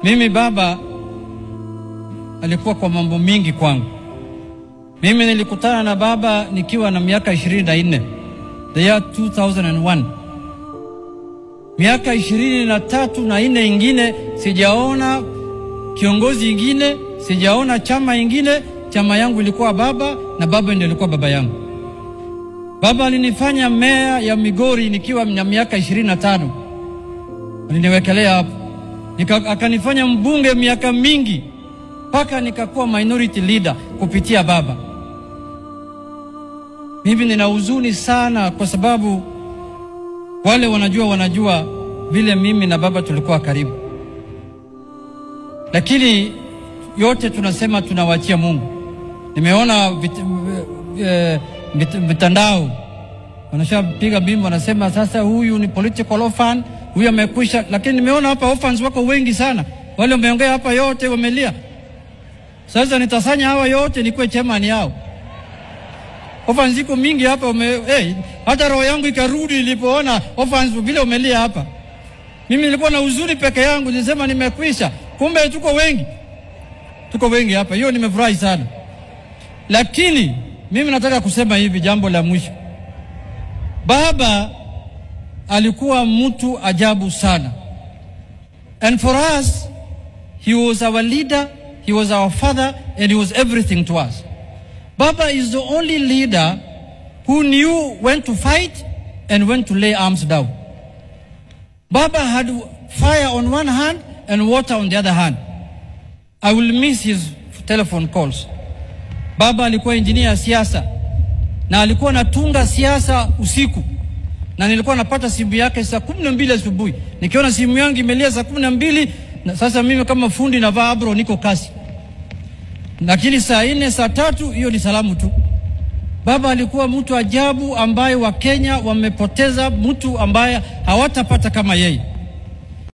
Mimi baba alikuwa kwa mambo mingi kwangu. Mimi nilikutana na baba nikiwa na miaka 24, the year 2001. Miaka 23 na 4 ingine sijaona kiongozi ingine, sijaona chama ingine. Chama yangu ilikuwa baba na baba ndiye alikuwa baba yangu. Baba alinifanya meya ya Migori nikiwa na miaka 25. Aliniwekelea hapo. Akanifanya mbunge miaka mingi mpaka nikakuwa minority leader kupitia baba. Mimi nina huzuni sana kwa sababu wale wanajua vile mimi na baba tulikuwa karibu. Lakini yote tunasema tunawachia Mungu. Nimeona mitandao wanashapiga bimbo, wanasema sasa huyu ni political orphan, huyu amekwisha. Lakini nimeona hapa orphans wako wengi sana. Wale wameongea hapa yote wamelia. Sasa nitasanya hawa yote nikuwe chairman yao. Orphans ziko mingi hapa hata roho yangu ikarudi nilipoona orphans vile umelia hapa. Mimi nilikuwa na huzuni peke yangu, nilisema nimekwisha. Kumbe tuko wengi. Tuko wengi hapa. Hiyo nimefurahi sana. Lakini mimi nataka kusema hivi, jambo la mwisho. Baba alikuwa mtu ajabu sana. And for us, he was our leader, he was our father, and he was everything to us. Baba is the only leader who knew when to fight and when to lay arms down. Baba had fire on one hand and water on the other hand. I will miss his telephone calls. Baba alikuwa engineer ya siasa na alikuwa anatunga siasa usiku, na nilikuwa napata simu yake saa 12 asubuhi. Nikiona simu yangu imelia saa 12, na sasa mimi kama fundi navaa abro niko kasi. Lakini saa 4 saa 3 hiyo ni salamu tu. Baba alikuwa mtu ajabu ambaye wa Kenya wamepoteza mtu ambaye hawatapata kama yeye.